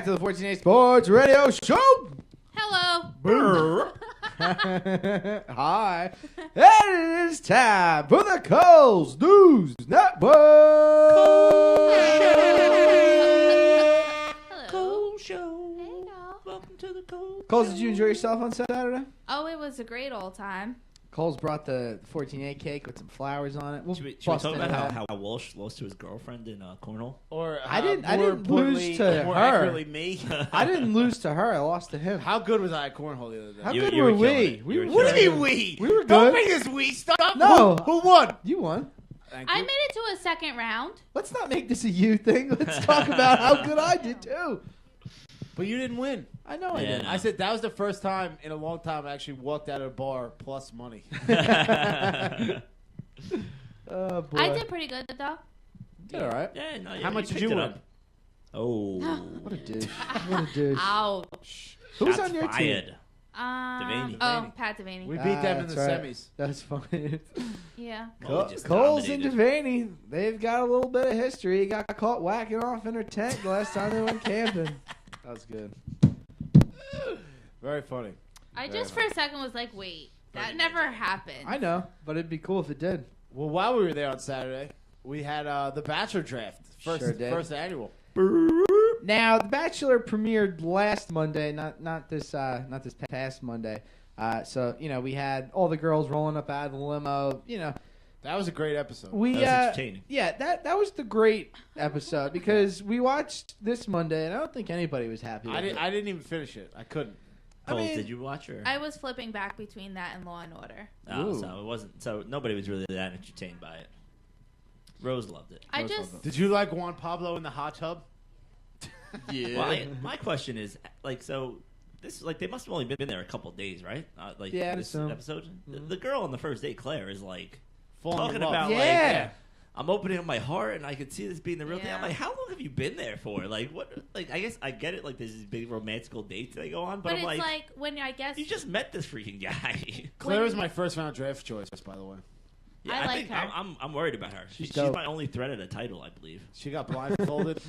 to the 14A Sports Radio Show. Hello. Brr. Hi. It is time for the Coles News Network. Hello. Cole Show. Hey, y'all. Welcome to the Cole Coles, Show. did you enjoy yourself on Saturday? Oh, it was a great old time. Coles brought the 14A cake with some flowers on it. We'll Should we bust talk into about that. how Walsh lost to his girlfriend in cornhole? Or I didn't more lose importantly- to more her. accurately, me. I didn't lose to her. I lost to him. How good was I at cornhole the other day? How You- good you were were killing we? it. We You were were What do you killing mean it. we? We were Don't good. make this we stuff. No. Who won? You won. Thank I you. made it to a second round. Let's not make this a you thing. Let's talk about how good I did too. But you didn't win. I know I Yeah. did. I said that was the first time in a long time I actually walked out of a bar plus money. Oh boy. I did pretty good, though. Did all right. Yeah, no, How much did picked you it win? up. Oh. What a douche. What a douche. Ouch. Who's Shots on your team? fired. Oh, Devaney. Pat Devaney. We beat them in the That's right. semis. That's funny. Yeah. Well, they just Coles and dominated. Devaney, they've got a little bit of history. He got caught whacking off in her tent the last time they went camping. That was good. Very funny. I just for a second was like, wait, that never happened. I know, but it'd be cool if it did. Well, while we were there on Saturday, we had the Bachelor draft. Sure did. First annual. Now, The Bachelor premiered last Monday, not this past Monday. So we had all the girls rolling up out of the limo. That was a great episode. We That was entertaining. yeah, that was the great episode because we watched this Monday and I don't think anybody was happy with it. I didn't even finish it. I couldn't. Coles, mean- did you watch her? I was flipping back between that and Law and Order. Oh, Ooh. so it wasn't. So nobody was really that entertained by it. Rose loved it. I just, Did you like Juan Pablo in the hot tub? Yeah. Well, my question is, so this they must have only been there a couple of days, right? Yeah, this so. episode. The girl on the first date, Claire, is Falling talking in love. about Yeah. I'm opening up my heart and I could see this being the real thing. Yeah. I'm like, how long have you been there for? What? I guess I get it. There's these big romantical dates they go on, but but I'm it's like, like when I guess you just met this freaking guy. Claire was my first round draft choice, by the way. Yeah, I like think her. I'm worried about her. She's She's dope. my only threat at a title, I believe. She got blindfolded.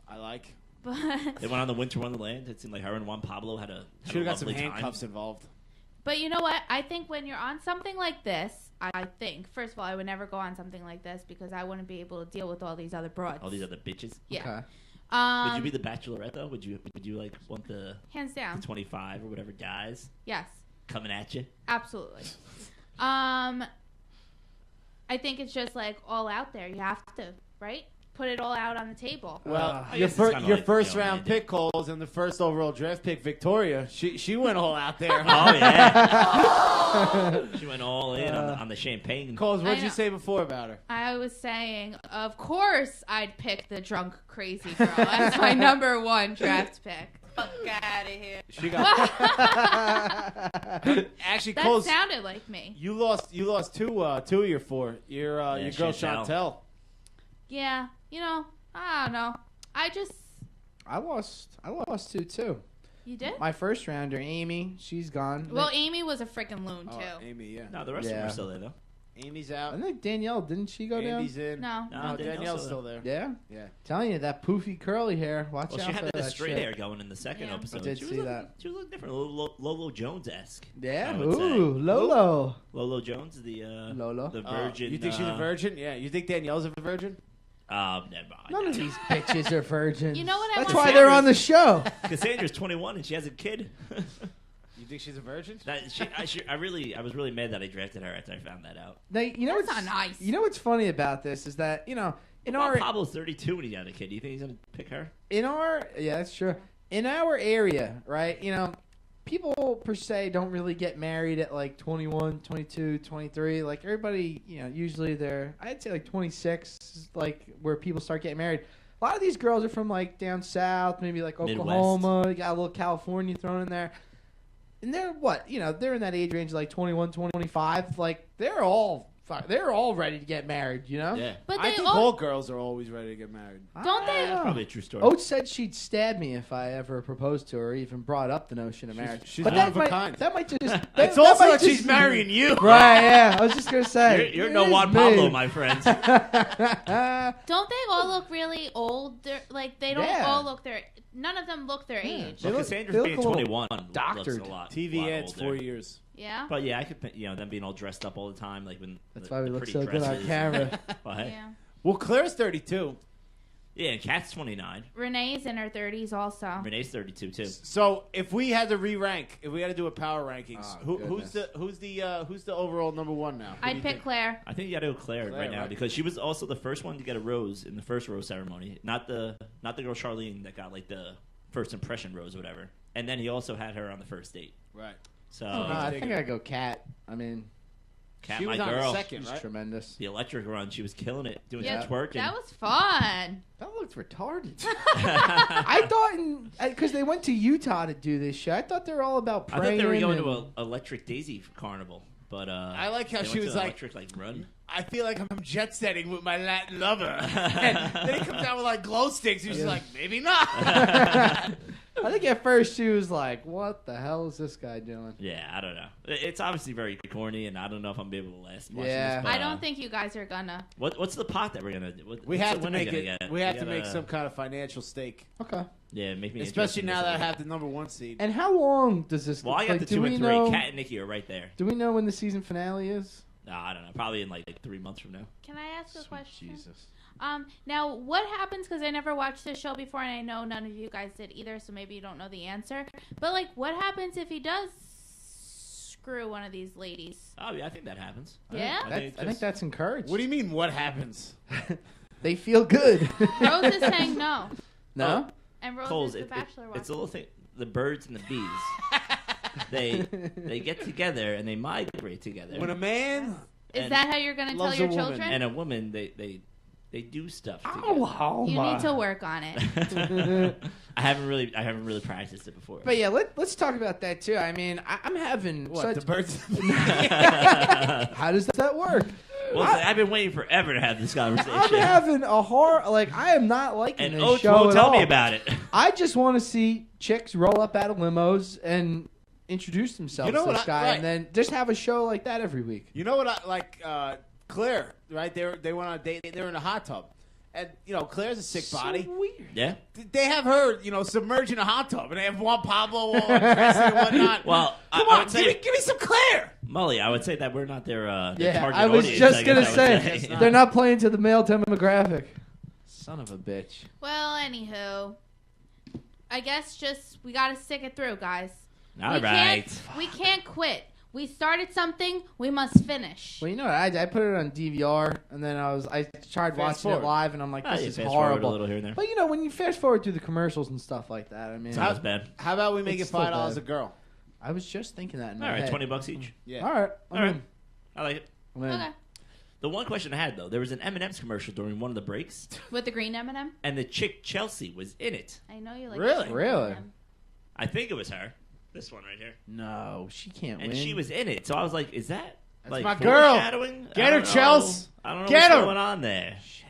I like. but They went on the Winter Wonderland. It seemed like her and Juan Pablo had a Should have got some lovely time. handcuffs involved. But you know what? I think when you're on something like this, I think, first of all, I would never go on something like this because I wouldn't be able to deal with all these other broads. All these other bitches. Yeah. Okay. Would you be the Bachelorette though? Would you want the Hands down. 25 or whatever guys Yes. coming at you? Absolutely. I think it's just all out there. You have to, right? Put it all out on the table. Well, I your, guess it's kinda your like, first you know, round man, pick, Coles, and the first overall draft pick, Victoria. She went all out there. Oh yeah. She went all in on the champagne. Coles, what I did you know. say before about her? I was saying, of course, I'd pick the drunk crazy girl as my number one draft pick. Fuck out of here. She got actually, That Coles. sounded like me. You lost two of your four. Your girl Chantel. Chantel. Yeah. I don't know. I lost two too. You did? My first rounder, Amy, she's gone. Well, Amy was a freaking loon, too. Oh, Amy, yeah. No, the rest of them Yeah. are still there though. Amy's I out. think Danielle, didn't she go Andy's down? in. No. No, No, Danielle's Danielle's still still there. Yeah. Yeah. Telling you, that poofy curly hair. Watch Well, out she for had the that straight shit. hair going in the second Yeah. episode. I did she see was looking, that. She was looking different, Lolo Jones-esque. Yeah. I would say. Ooh, Lolo. Lolo Jones, the Lolo. the virgin. You think she's a virgin? Yeah. You think Danielle's a virgin? Never None of these bitches are virgins. You know what I That's want why to they're on the show. Cassandra's 21 and she has a kid. You think she's a virgin? I was really mad that I drafted her after I found that out. Now, you know That's what's not nice. You know what's funny about this is that in our Pablo's 32 when he had a kid. Do you think he's gonna pick her? yeah, that's true. In our area, right? People per se don't really get married at 21, 22, 23. Like everybody, usually I'd say 26 is where people start getting married. A lot of these girls are from down south, maybe Oklahoma. You got a little California thrown in there. And they're what? They're in that age range of 21, 25. They're all they're all ready to get married, you know? Yeah. But I they think all girls are always ready to get married. Don't they- I know. Probably a true story. Oates said she'd stab me if I ever proposed to her or even brought up the notion of marriage. She's but one that of a might, kind. that might just... that- It's that also might like just- she's marrying you. Right, yeah. I was just going to say. You're it no is Juan me. Pablo, my friend. Don't they all look really old? Like they don't Yeah. all look their. None of them look their age. They Well, look- Cassandra's they look being a little 21 doctored. looks a lot. TV lot ads, older. 4 years. Yeah. But yeah, I could, them being all dressed up all the time, like when That's the, why we the look pretty so good on dresses. camera. Well, hey. Yeah. Well, Claire's 32. Yeah, and Kat's 29. Renee's in her 30s also. Renee's 32 too. So if we had to re-rank, if we had to do a power rankings, Oh, who's the overall number one now? Who do I'd you pick think? Claire. I think you got to go Claire right now right? because she was also the first one to get a rose in the first rose ceremony. Not the girl Charlene that got like the first impression rose or whatever. And then he also had her on the first date. Right. So No, I think I'd go Kat. I mean, Kat, She my was on girl, the second, she's right? tremendous. the electric run, she was killing it, doing Yeah, some twerking. that was fun. That looked retarded. I thought, because they went to Utah to do this shit, I thought they were all about I praying. thought they were going and- to an electric daisy carnival, but I like how they she went to was the like- electric run. I feel like I'm jet setting with my Latin lover. And then he comes out with like glow sticks. He's just like, maybe not. I think at first she was like, what the hell is this guy doing? Yeah, I don't know. It's obviously very corny, and I don't know if I'm gonna be able to last. watching Yeah. this, but, I don't think you guys are gonna. What's the pot that we're gonna do? We what's have the to winner make gonna it. get? We have to gotta- make some kind of financial stake, Okay. Yeah, make me especially interested in now this that I a little have the number one seed. And how long does this? Well, I got like, the do 2 we and 3. know- Kat and Nikki are right there. Do we know when the season finale is? No, I don't know. Probably in like 3 months from now. Can I ask a Sweet question? Jesus. Now, what happens, because I never watched this show before, and I know none of you guys did either, so maybe you don't know the answer. But, like, what happens if he does screw one of these ladies? Oh yeah, I think that happens. Yeah? I think that's encouraged. What do you mean? What happens? They feel good. Rose is saying no. No? And Rose Coles, is the it, Bachelor it's a watcher. little thing. The birds and the bees. they get together and they migrate together. When a man Is and- that how you're going to tell loves your a woman. children? and a woman, they do stuff together. Oh, You my. need to work on it. I haven't really practiced it before. But yeah, let's talk about that too. I mean, I'm having what such. the birds? How does that work? Well, I've been waiting forever to have this conversation. I'm having a horror. Like, I am not liking and this Oates show won't at tell all. me about it. I just want to see chicks roll up out of limos and introduce themselves You know to what this I- guy, right. and then just have a show like that every week. You know what? I like Claire, right? They went on a date. They were in a hot tub, and Claire's a sick body. So weird. Yeah. They have her, submerged in a hot tub, and they have Juan Pablo all dressed and whatnot. Well, Come I on, would say, give me some Claire. Molly, I would say that we're not their Yeah, target I was audience, just I gonna guess I would say say. they're not playing to the male demographic. Son of a bitch. Well, anywho, I guess just we got to stick it through, guys. All we right. We can't quit. We started something. We must finish. Well, you know what? I put it on DVR, and then I tried Fast watching forward. it live, and I'm like, this you is fast forward horrible. a little here and there. But when you fast forward through the commercials and stuff like that, I mean, It's not as bad. How about we make It's it $5 still a bad. girl? I was just thinking that in my All right, head. $20 each. Yeah. All right, All right. I like it. I'm in. Okay. The one question I had though, there was an M&M's commercial during one of the breaks, With the green M&M. and the chick Chelsea was in it. I know you like Really? green Really? M&M. I think it was her. This one right here. No, she can't And win. she was in it. So I was like, is that That's like my girl. foreshadowing? Get I her, don't know. Chels. I don't know Get what's her. going on there. Shit.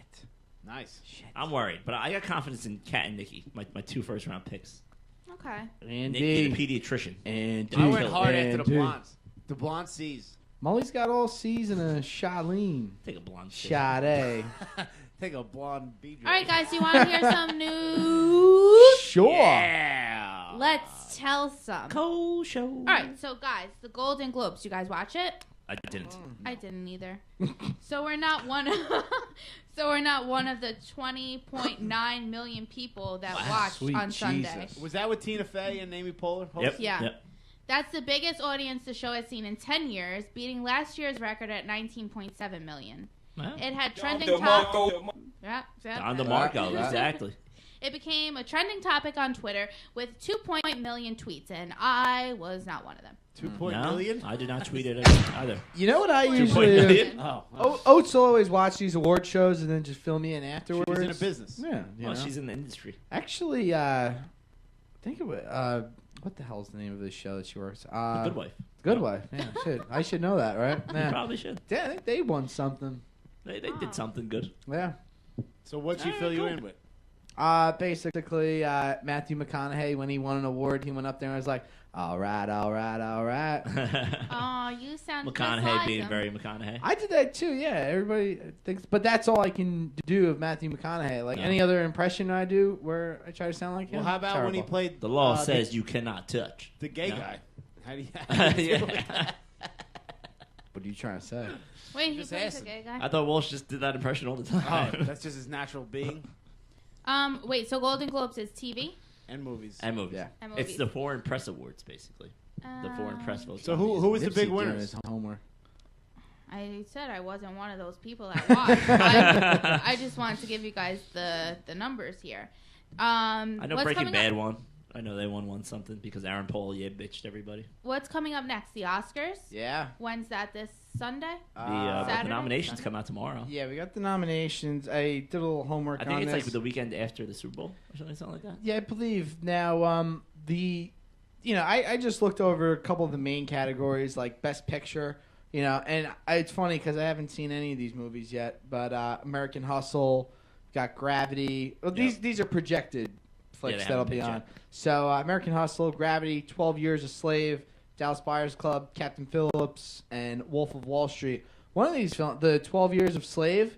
Nice. Shit. I'm worried, but I got confidence in Kat and Nikki, my 2 first-round picks. Okay. Nikki, Andy. the pediatrician. Andy. I went hard after the Andy. blondes. The blonde C's. Molly's got all C's and a Charlene. Take a blonde. shit. Sade. Take a blonde beat. All right, guys. You want to hear some news? Sure. Yeah. Let's tell some. Cole show. All right. So, guys, the Golden Globes. You guys watch it? I didn't. I didn't either. So we're not one. So we're not one of the 20.9 million people that watched Sweet on Sunday. Jesus. Was that with Tina Fey and Amy Poehler? Yep. Yeah. Yep. That's the biggest audience the show has seen in 10 years, beating last year's record at 19.7 million. Well, It had trending top. Yeah, on the yeah. Marco, Right. exactly. It became a trending topic on Twitter with 2.8 million tweets, and I was not one of them. 2 No, million? I did not tweet it either. You know what I 2 usually million? Oh. Oates will always watch these award shows and then just fill me in afterwards. She's in a business. Yeah, you Well, know. she's in the industry. Actually, I think it was What the hell's the name of this show that she works? The Good Wife. Good Wife. Yeah, I should know that, right? You Yeah. probably should. Yeah, I think they won something. They did something good. Yeah. So what'd she fill you in with? Basically, Matthew McConaughey, when he won an award, he went up there and was like, all right. Oh, you sound just McConaughey like being him. very McConaughey. I did that too, yeah. Everybody thinks, but that's all I can do of Matthew McConaughey. Like Yeah. any other impression I do where I try to sound like him. Well, how about when he terrible. played The law the- says you cannot touch. the gay No. guy? How do you? Yeah. What are you trying to say? Wait, he Just plays a asking. gay guy. I thought Walsh just did that impression all the Oh, time. that's just his natural being Wait, so Golden Globes is TV and movies. And movies. Yeah. and It's movies. the Foreign Press Awards, basically. The Foreign Press votes. So on who these. was the Nipsey big doing winners? his homework. I said I wasn't one of those people that watched. I just wanted to give you guys the numbers here. I know what's Breaking coming Bad up? won. I know they won something because Aaron Paul bitched everybody. What's coming up next? The Oscars. Yeah. When's that? This Sunday? The Saturday? nominations Sunday? come out tomorrow. Yeah, we got the nominations. I did a little homework I on think it's this. like the weekend after the Super Bowl or something like that. Yeah, I believe. Now, I just looked over a couple of the main categories, like Best Picture, and it's funny because I haven't seen any of these movies yet, but American Hustle, got Gravity. Well, these are projected flicks they that'll haven't be picked on. yet. So, American Hustle, Gravity, 12 Years a Slave, Dallas Buyers Club, Captain Phillips, and Wolf of Wall Street. One of these films, the 12 Years of Slave,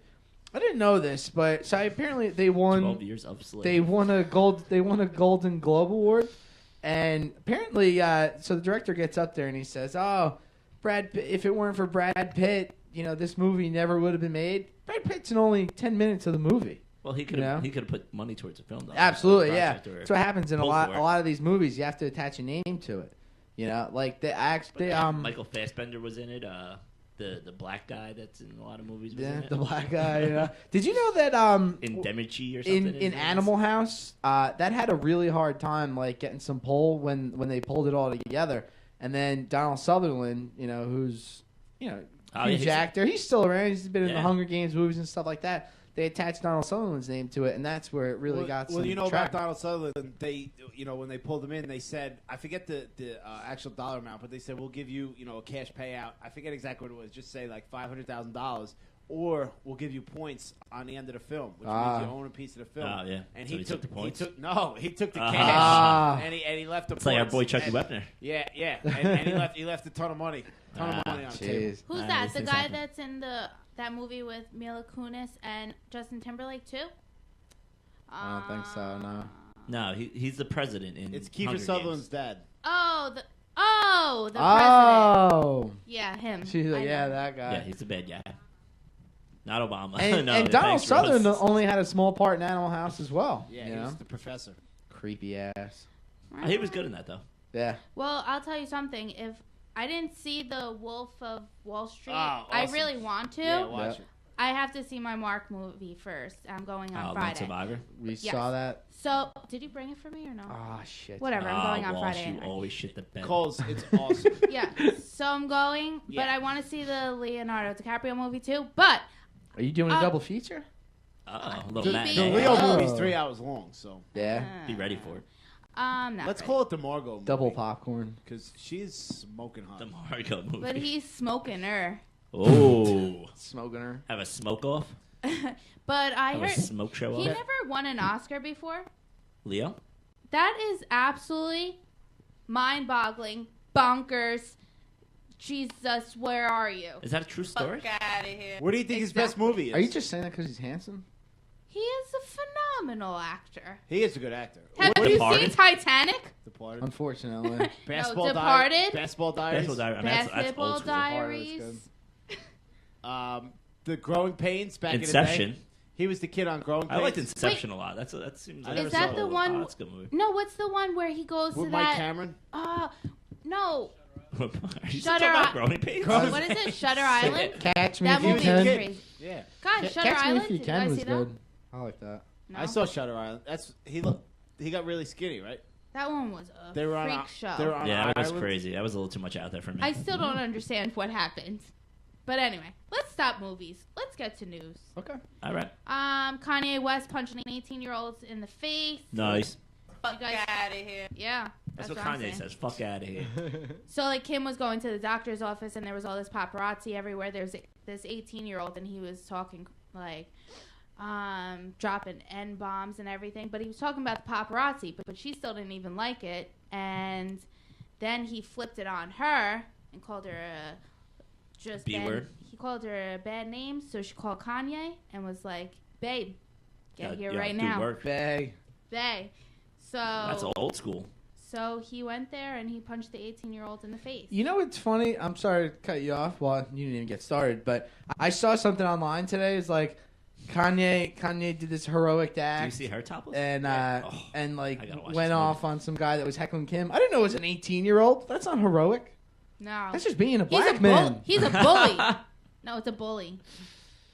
I didn't know this, but so apparently they won. 12 years of slave. They won a Golden Globe award, and apparently, so the director gets up there and he says, "Oh, Brad Pitt, if it weren't for Brad Pitt, this movie never would have been made." Brad Pitt's in only 10 minutes of the movie. Well, he could have put money towards the film. Though. Absolutely, yeah. Project or That's what happens in a pull lot for it. of these movies. You have to attach a name to it. Like Michael Fassbender was in it. The black guy that's in a lot of movies was in yeah, it. the black guy. Did you know that in Demichi or something. in Animal House, that had a really hard time like getting some pull when they pulled it all together. And then Donald Sutherland, who's Oh, huge yeah, actor, he's still around. He's been in the Yeah. Hunger Games movies and stuff like that. They attached Donald Sutherland's name to it, and that's where it really got some about traction. Donald Sutherland, they, when they pulled him in, they said, I forget the actual dollar amount, but they said, we'll give you, a cash payout. I forget exactly what it was. Just say like $500,000, or we'll give you points on the end of the film, which means you own a piece of the film. Oh, yeah. And So he took the points? He took the cash, Ah. and he left the It's points. like our boy Chucky and, Wepner. Yeah, and he left a ton of money, on the table. Jeez. Who's Nah, that? these The things guy happen. that's in that movie with Mila Kunis and Justin Timberlake too? I don't think so, no. No, he's the president in. It's Kiefer Hunger Sutherland's Games. dad. The president. Oh, Yeah, him. she's like, I yeah, know. that guy. Yeah, he's the bad guy. Not Obama. And, No, and Donald thanks, Rose. Sutherland only had a small part in Animal House as well. Yeah, you know? he's the professor. Creepy ass. He was good in that though. Yeah. Well, I'll tell you something. If I didn't see the Wolf of Wall Street, Oh, I awesome. really want to. Yeah, watch Yep. it. I have to see my Mark movie first. I'm going on Lone Friday. Survivor. We Yes. saw that. So, did you bring it for me or no? Oh, shit. Whatever. I'm going on Walsh, Friday. you anyway. always shit the bed. Coles, it's awesome. Yeah. So I'm going, but Yeah. I want to see the Leonardo DiCaprio movie too. But Are you doing a double feature? Uh-oh, The, little Keep Matt. it- the Yeah. Leo Oh. movie's 3 hours long, so Yeah. Be ready for it. not let's ready. call it the Margot movie. Double popcorn. Because she's smoking hot. The Margot movie. But he's smoking her. Oh. Smoking her. Have a smoke off? But I Have a heard smoke show he off? never won an Oscar before. Leo? That is absolutely mind-boggling, bonkers. Jesus, where are you? Is that a true story? out of here. What do you think his best movie is? Are you just saying that because he's handsome? He is a phenomenal actor. He is a good actor. Have What you Departed? seen Titanic? Departed. Unfortunately. Basketball Departed. Basketball Diaries. Basketball Diaries. I mean, that's Basketball old school. Diaries. The Growing Pains back Inception. in the day. He was the kid on Growing Pains. I liked Inception a lot. That seems. I never Is that saw the it. one- Oh, that's a good movie. No, what's the one where he goes with to Mike that? Cameron. No. Are you still Shutter talking about I- Growing Pains? What is it? Shutter Island? Catch Me That If You movie Can. was Can. crazy. Yeah, God, Shutter Catch Me Island? If You Did Can I was see good. I like that. No? I saw Shutter Island. That's he got really skinny, right? That one was a They were on freak a- show. they were on Yeah, that was Island. crazy. That was a little too much out there for me. I still don't understand what happened. But anyway, let's stop movies. Let's get to news. Okay. All right. Kanye West punching 18-year-olds in the face. Nice. You guys, out of here. Yeah. That's what what I'm Kanye saying. says. Fuck out of here. So, like, Kim was going to the doctor's office, and there was all this paparazzi everywhere. There's this 18-year-old, and he was talking, like, dropping N-bombs and everything. But he was talking about the paparazzi, but she still didn't even like it. And then he flipped it on her and called her B-word? He called her a bad name, so she called Kanye and was like, babe, get here right now. Work. Bae. Bae. So That's old school. So he went there and he punched the 18-year-old in the face. You know what's funny? I'm sorry to cut you off. Well, you didn't even get started, but I saw something online today. It's like Kanye did this heroic act. Do you see her topless? And I like gotta watch went this off on some guy that was heckling Kim. I didn't know it was an 18-year-old. That's not heroic. No. That's just being a black man. He's a bully. No, it's a bully.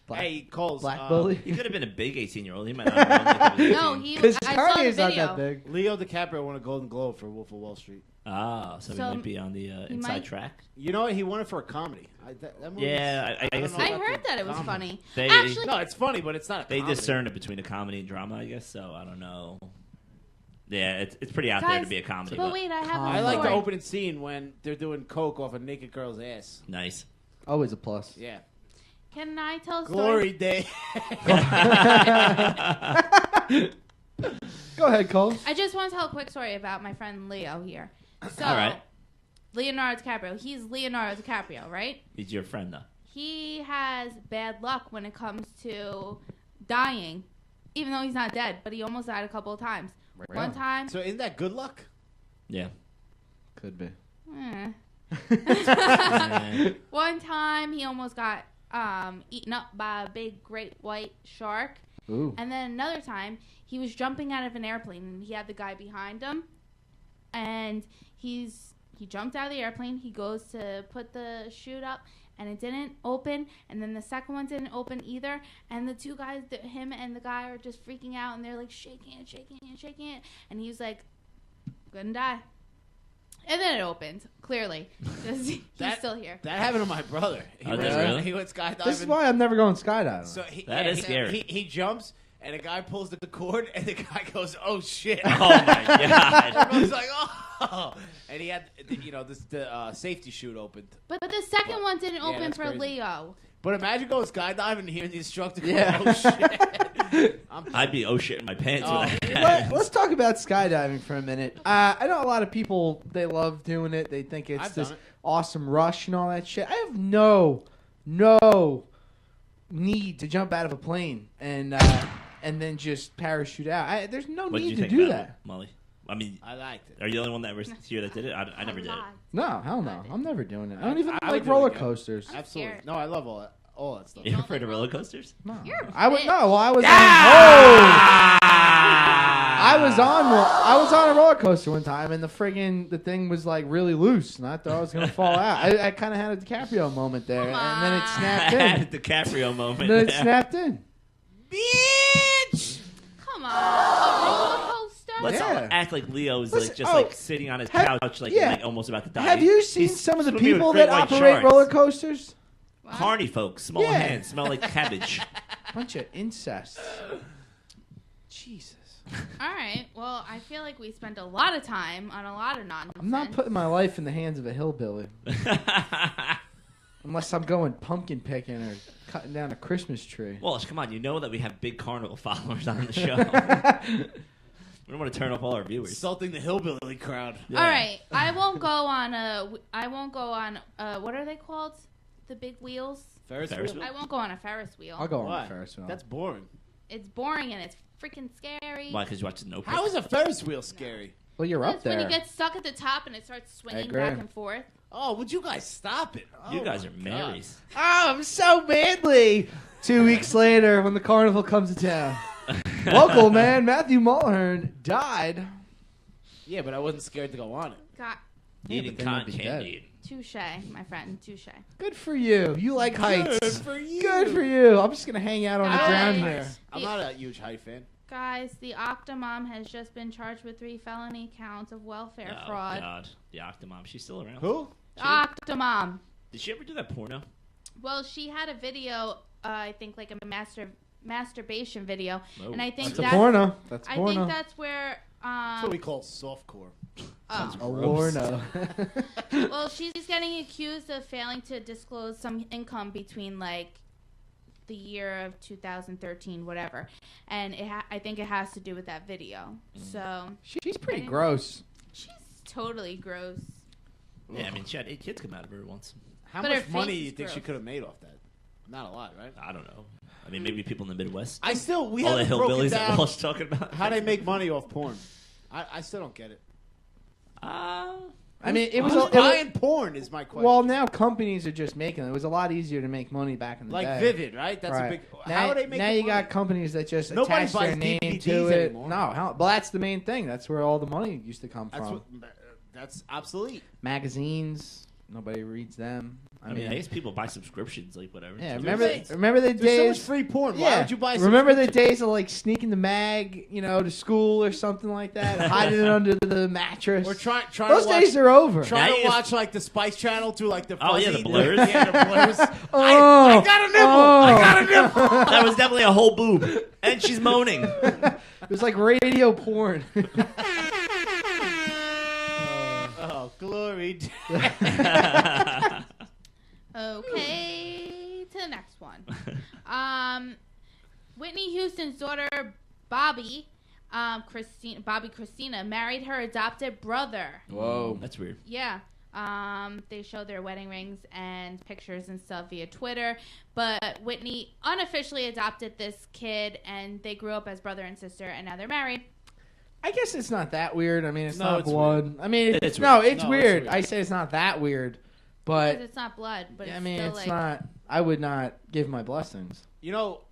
Black, Hey, Coles. black bully. He could have been a big 18-year-old. He might not have known that he was No, 18. he. Because I saw the Kanye's not video. that big. Leo DiCaprio won a Golden Globe for Wolf of Wall Street. So he So might be on the inside might- track. You know what? He won it for a comedy. That movie's- Yeah, I don't guess know I about heard the that it was comedy. funny. They- Actually, No, it's funny, but it's not a They comedy. discern it between a comedy and drama, I guess. So I don't know. Yeah, it's pretty out there Guys, to be a comedy. but wait, I have I a like the story. opening scene when they're doing coke off a naked girl's ass. Nice. Always a plus. Yeah. Can I tell a story? Glory day. Go ahead, Cole. I just want to tell a quick story about my friend Leo here. So, All right. Leonardo DiCaprio. He's Leonardo DiCaprio, right? He's your friend, though. He has bad luck when it comes to dying, even though he's not dead, but he almost died a couple of times. Really? One time, So isn't that good luck? Yeah. Could be. one time he almost got eaten up by a big great white shark. Ooh. And then another time, he was jumping out of an airplane, and he had the guy behind him. And he jumped out of the airplane. He goes to put the chute up, and it didn't open. And then the second one didn't open either. And the two guys, him and the guy, are just freaking out, and they're like shaking it. And he's like, "Gonna die." And then it opened, clearly, because he's still here. That happened to my brother. Oh, did it really? He went skydiving. This is why I'm never going skydiving. So That is scary. He jumps, and a guy pulls the cord, and the guy goes, "Oh shit!" Oh, my God. Everyone's like, "Oh!" And he had, the safety chute opened. But the second one didn't Yeah, open that's for crazy. Leo. But imagine going skydiving and hearing the instructor go, Yeah. "Oh shit!" I'd be shit in my pants. Oh, with that. Let's talk about skydiving for a minute. I know a lot of people, they love doing it. They think it's I've this done it. awesome rush and all that shit. I have no need to jump out of a plane and then just parachute out. There's no What did you need to think do about that. it, Molly? I mean, I liked it. are you the only one that was here that did it? I never did it. No, hell no. I'm never doing it. I don't even I like would do it roller again. coasters. Absolutely. scared. No, I love all that stuff. You're afraid of roller coasters? No. You're a I would bitch. no. Well, I was Ah! I was on a roller coaster one time, and the thing was like really loose, and I thought I was gonna fall out. I kind of had a DiCaprio moment there, and then it I snapped had in. a DiCaprio moment. And then it snapped in. Bitch! Come on, a roller coaster? Let's all Yeah. act like Leo is Listen, like just oh, like sitting on his couch, like, yeah. like almost about to die. Have you seen He's some of the swimming with people great that white operate sharks. roller coasters? What? Carny folks, small Yeah. hands, smell like cabbage. Bunch of incest. Jesus. All right. Well, I feel like we spent a lot of time on a lot of nonsense. I'm not putting my life in the hands of a hillbilly. Unless I'm going pumpkin picking or cutting down a Christmas tree. Walsh, come on, you know that we have big carnival followers on the show. We don't want to turn off all our viewers. Insulting the hillbilly crowd. Yeah. All right. I won't go on. What are they called? The big wheels. Ferris Ferris wheel? I won't go on a Ferris wheel. I'll go on Why? the Ferris wheel. That's boring. It's boring and it's freaking scary. Why? Because you watch the Notebook. How is a Ferris wheel scary? Well, you're up It's when there. you get stuck at the top and it starts swinging agree. back and forth. Oh, would you guys stop it? You Oh guys my are God. Marys. Oh, I'm so manly. 2 weeks later, when the carnival comes to town, local man Matthew Mulhern died. Yeah, but I wasn't scared to go on it. Got Eating but then you'd cotton be candy. touche, my friend. Touche. Good for you. You like heights. Good for you. Good for you. I'm just gonna hang out on the Guys. ground here. I'm not a huge height fan. Guys, the Octomom has just been charged with 3 felony counts of welfare Oh, fraud. God. The Octomom. She's still around. Who? The Octomom. Did she ever do that porno? Well, she had a video, I think like a masturbation video, Oh. and I think That's a that's porno. That's I porno. think that's where That's what we call softcore. Oh. A Lorna. Well, she's getting accused of failing to disclose some income between like the year of 2013, whatever, and I think it has to do with that video. So she's pretty gross. She's totally gross. Yeah, I mean, she had 8 kids come out of her once. How But her much money face do you is think she gross. could have made off that? Not a lot, right? I don't know. I mean, maybe people in the Midwest. We All the haven't broken hillbillies that down Walsh talking about. how they make money off porn. I still don't get it. I mean, it was Who's buying porn is my question. well, now companies are just making it. It was a lot easier to make money back in the like day. Vivid, right? That's Right. a big. Now, How are they making now you money? got companies that just Nobody attach their buys name DVDs to it. anymore. No, well, that's the main thing. That's where all the money used to come That's from. that's obsolete. Magazines, nobody reads them. I mean, I guess people buy subscriptions, like whatever. Yeah, There's remember the There's so much days? free porn. Why Yeah, would you buy? remember the subscription? days of like sneaking the mag, to school or something like that, hiding it under the mattress. Or trying Those to watch, days are over. trying Now to you watch like the Spice Channel through like the Oh, yeah, fuzzy, the blurs. Yeah, the blurs. Oh, I got a nipple. oh. I got a nipple. That was definitely a whole boob, and she's moaning. It was like radio porn. Oh, glory. Okay, to the next one. Whitney Houston's daughter, Bobby Christina, married her adopted brother. Whoa. That's weird. Yeah. They showed their wedding rings and pictures and stuff via Twitter. But Whitney unofficially adopted this kid, and they grew up as brother and sister, and now they're married. I guess it's not that weird. I mean, it's No, not it's blood. weird. I mean, It's no, weird. it's No, it's weird. weird. I say it's not that weird, Because but it's not blood, but I it's mean, still it's like... not. I would not give my blessings. You know,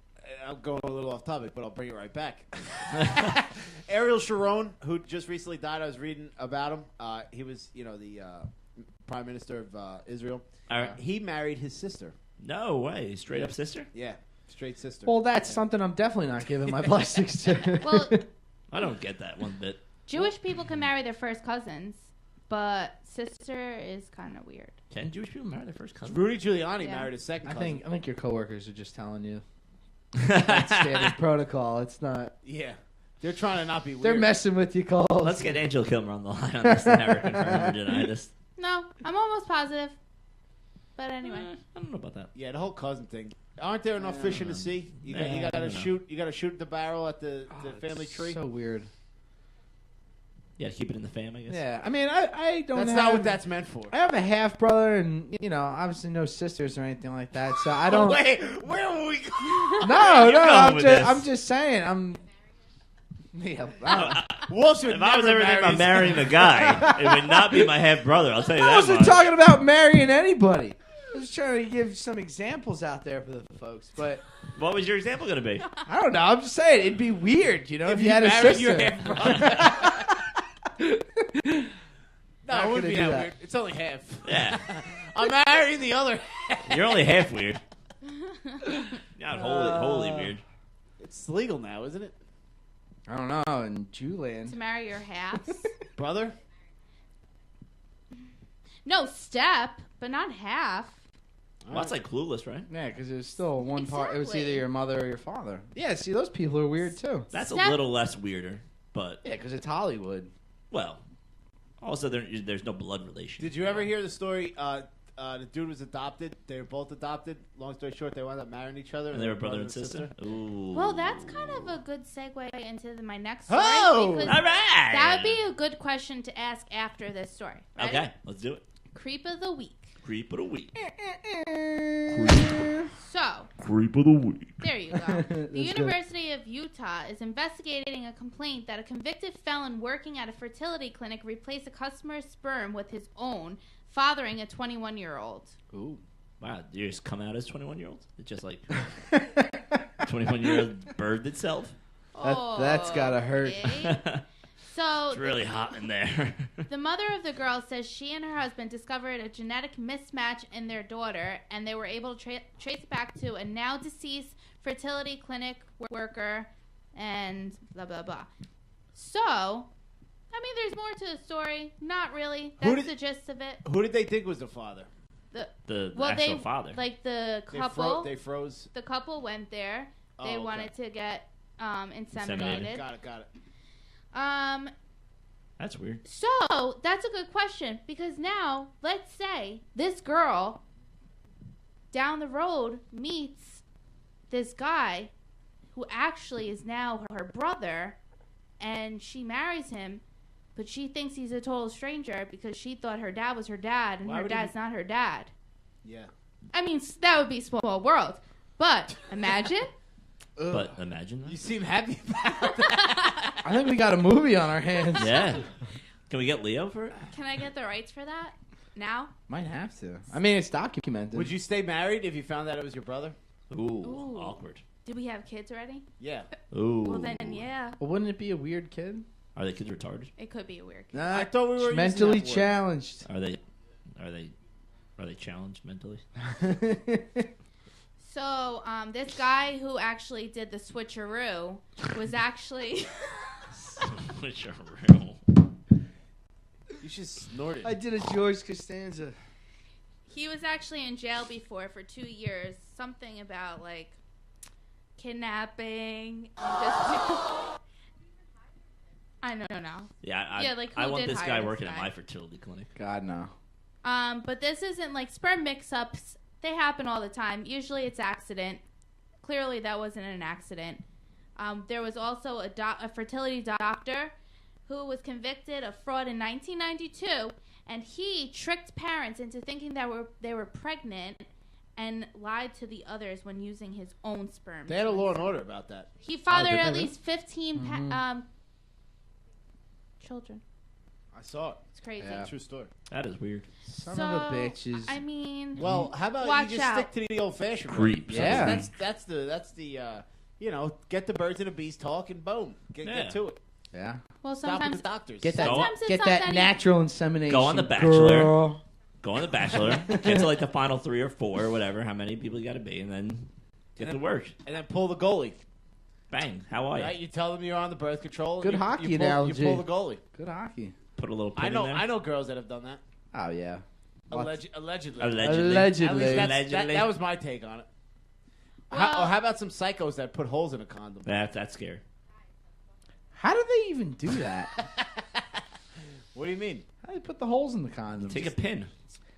I'm going a little off topic, but I'll bring it right back. Ariel Sharon, who just recently died, I was reading about him. He was, the Prime Minister of Israel. All right. He married his sister. No way. Straight up sister? Yeah, straight sister. Well, that's something I'm definitely not giving my blessings to. Well, I don't get that one bit. Jewish people can marry their first cousins, but sister is kind of weird. Can Jewish people marry their first cousin? Rudy Giuliani Yeah. married his second I cousin. think your coworkers are just telling you that's standard protocol. It's not. Yeah. They're trying to not be weird. They're messing with you, Cole. Let's get Angel Kilmer on the line on this to never confirm or deny this. No, I'm almost positive. But anyway. I don't know about that. Yeah, the whole cousin thing. Aren't there enough fish in the sea? You I got to don't know. shoot. You got to shoot the barrel at the family tree. So weird. Yeah, keep it in the fam, I guess. Yeah, I mean, I don't. That's have, not what that's meant for. I have a half brother, and obviously no sisters or anything like that. So I don't. Wait, where were we going? No, You're going with this. I'm just saying. Yeah. Walsh would If I was never ever thinking marry about marrying a guy, it would not be my half brother. I'll tell you I that wasn't much. talking about marrying anybody. I was trying to give some examples out there for the folks, but What was your example going to be? I don't know. I'm just saying it'd be weird, if you had a married sister. your half brother. No, Not it wouldn't gonna be do that that. weird. It's only half. Yeah. I'm marrying the other half. You're only half weird. Not wholly weird. It's legal now, isn't it? I don't know. In To Jewland. marry your halves. Brother? No, step, but not half. Well, that's like Clueless, right? Yeah, because it was still one part. It was Exactly. either your mother or your father. Yeah, see, those people are weird too. That's Step- a little less weirder, but, Yeah, because it's Hollywood. well, also there's no blood relation. Did you ever hear the story? The dude was adopted. They were both adopted. Long story short, they wound up marrying each other. And they were brother and sister? Ooh. Well, that's kind of a good segue into my next story. Oh! because All right. that would be a good question to ask after this story. Ready? Okay, let's do it. Creep of the week. Creep of the week. So, Creep of the week. there you go. That's The good. University of Utah is investigating a complaint that a convicted felon working at a fertility clinic replaced a customer's sperm with his own, fathering a 21-year-old. Ooh. Wow, did you just come out as 21-year-olds? It's just like 21-year-old bird itself? That's gotta hurt. Okay. So It's really hot in there. the mother of the girl says she and her husband discovered a genetic mismatch in their daughter, and they were able to trace it back to a now deceased fertility clinic worker, and blah blah blah. So, I mean, there's more to the story. Not really. That's the gist of it. Who did they think was the father? the Well, actual they father. like the They couple. They froze. The couple went there. They Oh, okay. wanted to get Inseminated. inseminated. Got it. That's weird. So that's a good question because now let's say this girl down the road meets this guy who actually is now her brother, and she marries him, but she thinks he's a total stranger because she thought her dad was her dad, and her dad's not her dad. Yeah. I mean, that would be small world, but imagine. But imagine that. You seem happy about that. I think we got a movie on our hands. Yeah. Can we get Leo for it? Can I get the rights for that now? Might have to. I mean, it's documented. Would you stay married if you found out it was your brother? Ooh. Awkward. Do we have kids already? Yeah. Ooh. Well, then, yeah. Well, wouldn't it be a weird kid? Are the kids retarded? It could be a weird kid. Nah, I thought we were mentally using that word. challenged. Are they challenged mentally? So, this guy who actually did the switcheroo was actually... Which are real. You should snort it. I did a George Costanza. He was actually in jail before for 2 years. Something about, like, kidnapping. I don't know. Yeah, like, I who want did this hire guy this working guy? at my fertility clinic. God, no. But this isn't, like, sperm mix-ups. They happen all the time. Usually it's accident. Clearly that wasn't an accident. There was also a fertility doctor who was convicted of fraud in 1992, and he tricked parents into thinking that they were pregnant and lied to the others when using his own sperm. They had a Law and Order about that. He fathered did they at really? least 15 children. I saw it. It's crazy. Yeah. True story. That is weird. Son of a bitches. I mean, Well, how about Watch you just out. stick to the old-fashioned way? Creep. Yeah. That's the get the birds and the bees talk and boom, get to it. Yeah. well, Stop with sometimes the doctors. Get that. Sometimes it's Get not that that natural insemination. Go on The Bachelor. Girl. Go on The Bachelor. Get to like the final 3 or 4 or whatever, how many people you got to be, and then get to work. And then pull the goalie. Bang. How are you? Right? You tell them you're on the birth control. Good and hockey you pull, analogy. You pull the goalie. Good hockey. Put a little pin I know. in there. I know girls that have done that. Oh yeah. Allegedly. Allegedly. At least Allegedly. that was my take on it. Well- How about some psychos that put holes in a condom? That's scary. How do they even do that? What do you mean? How do they put the holes in the condom? Take a pin.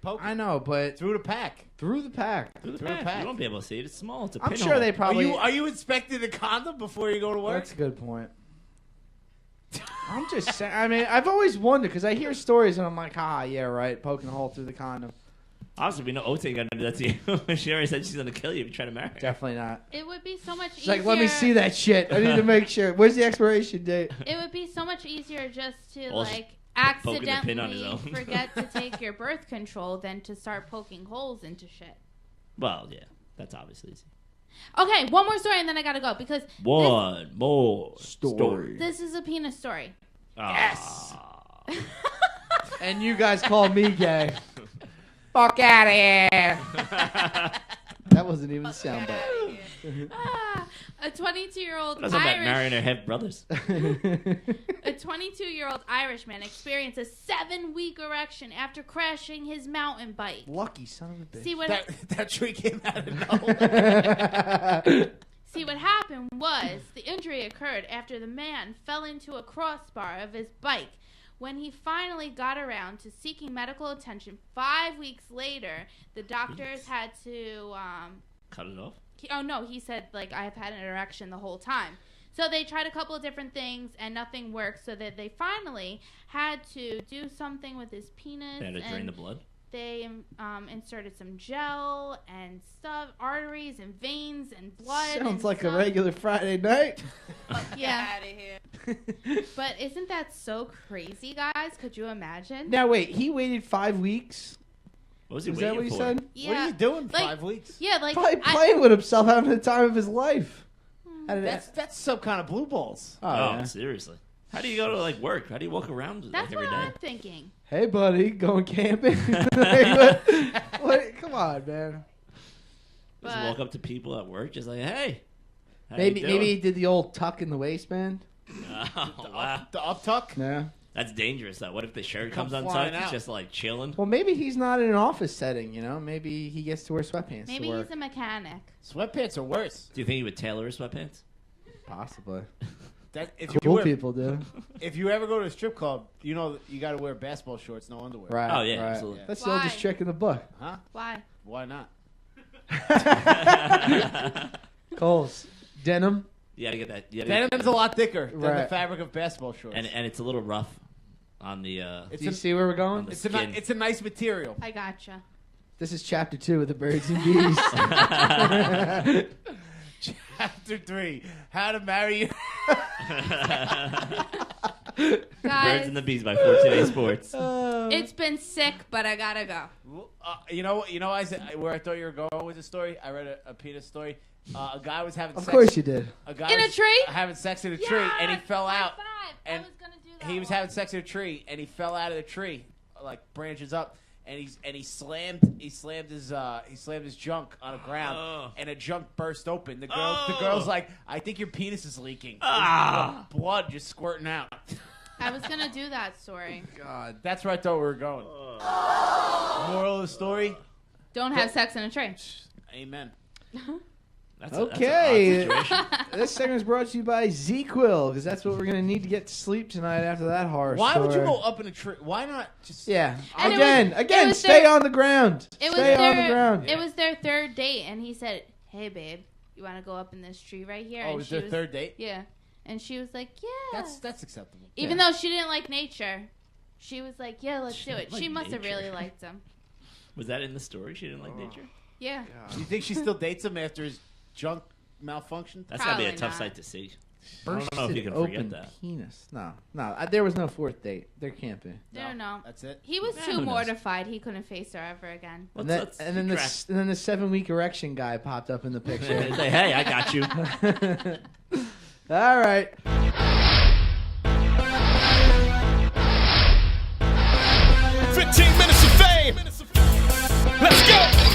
Poke I know, but through the pack. through the pack. Through the Through the pack. pack. You won't be able to see it. It's small. It's a I'm pinhole. sure they probably. Are you inspecting the condom before you go to work? That's a good point. I'm just saying. I mean, I've always wondered because I hear stories and I'm like, yeah, right, poking a hole through the condom. Obviously, we know Ote got to do that to you. She already said she's going to kill you if you try to marry her. Definitely not. it would be so much She's easier. like, let me see that shit. I need to make sure. Where's the expiration date? It would be so much easier just to Well, like poking the pin on his accidentally own. forget to take your birth control than to start poking holes into shit. Well, yeah. That's obviously easy. Okay, one more story and then I gotta go because One more Story. this is a penis story. Yes. And you guys called me gay. Fuck out of here. That wasn't even the soundbite. A 22-year-old That's about Irish. marrying her half brothers. A 22-year-old Irishman experienced a 7-week erection after crashing his mountain bike. Lucky son of a bitch. See what That tree came out of nowhere. See what happened was the injury occurred after the man fell into a crossbar of his bike. When he finally got around to seeking medical attention 5 weeks later, the doctors had to Cut it off? he said, like, I've had an erection the whole time. So they tried a couple of different things and nothing worked, so that they finally had to do something with his penis. They had to drain and the blood? they inserted some gel and stuff, arteries and veins and blood. Sounds and like stuff. a regular Friday night. Yeah. Out of here. But isn't that so crazy, guys? Could you imagine? Now wait, he waited 5 weeks. What was he Is waiting that what he for? said? Yeah. What are you doing Like- 5 weeks? Yeah, like Probably playing with himself, having the time of his life. How did That's some kind of blue balls. Oh, Oh, yeah. seriously. How do you go to like work? How do you walk around like, that's every what day? I'm thinking. Hey, buddy, going camping? Like, what? Come on, man. Just But- walk up to people at work, just like, hey. how Maybe you maybe he doing? did the old tuck in the waistband. Oh, wow. The up tuck? Yeah. That's dangerous, though. What if the shirt Come comes untucked? flying It's out. just like chilling. Well, maybe he's not in an office setting. You know, maybe he gets to wear sweatpants Maybe to work. he's a mechanic. Sweatpants are worse. Do you think he would tailor his sweatpants? Possibly. If you Cool wear, people do. if you ever go to a strip club, you know you got to wear basketball shorts, no underwear. Right. Oh, yeah, right. absolutely. That's the Why? oldest trick in the book. Huh? Why? Why not? Coles. Denim. You gotta get that. You gotta Denim's a lot thicker than the Right. fabric of basketball shorts. and it's a little rough on the. It's Do you a- see where we're going? the It's a skin. it's a nice material. I gotcha. This is chapter 2 of the Birds and Bees. Chapter 3: How to Marry Your Birds Guys, and the Bees by 14A Sports. it's been sick, but I gotta go. You know, I said where I thought you were going with the story. I read a penis story. A guy was having Of sex. course you did. A guy In a was tree? having sex in a tree, and he fell High out. five. and I was gonna do that. He was one. having sex in a tree, and he fell out of the tree, like branches up, and he slammed his junk on the ground, Oh. and a junk burst open. The Oh. girl's like, "I think your penis is leaking." Ah. Blood just squirting out. I was gonna do that story. God. That's where I thought we were going. Moral of the story: Don't have sex in a tree. Amen. That's Okay. That's an odd situation. This segment is brought to you by ZQuil, because that's what we're going to need to get to sleep tonight after that horror Why story. would you go up in a tree? Why not just? Yeah. And it Again, was stay their- on the ground. It was Stay on the their ground. it was their third date, and he said, "Hey, babe, you want to go up in this tree right here?" Oh, and it was she their third date. Yeah, and she was like, "Yeah." That's acceptable. Even though she didn't like nature, she was like, "Yeah, let's do it." didn't like She must have nature. really liked him. Was that in the story? She didn't like nature. Yeah. Do you think she still dates him after his junk malfunctioned? That's gotta be a Probably tough not. sight to see. I don't know if Bursted you can open forget that. penis. No. There was no fourth date. There can't be. I don't know. That's it. He was Yeah, too who knows? mortified. He couldn't face her ever again. And Let's then the 7-week erection guy popped up in the picture. Say, hey, I got you. All right. 15 minutes of fame. Let's go.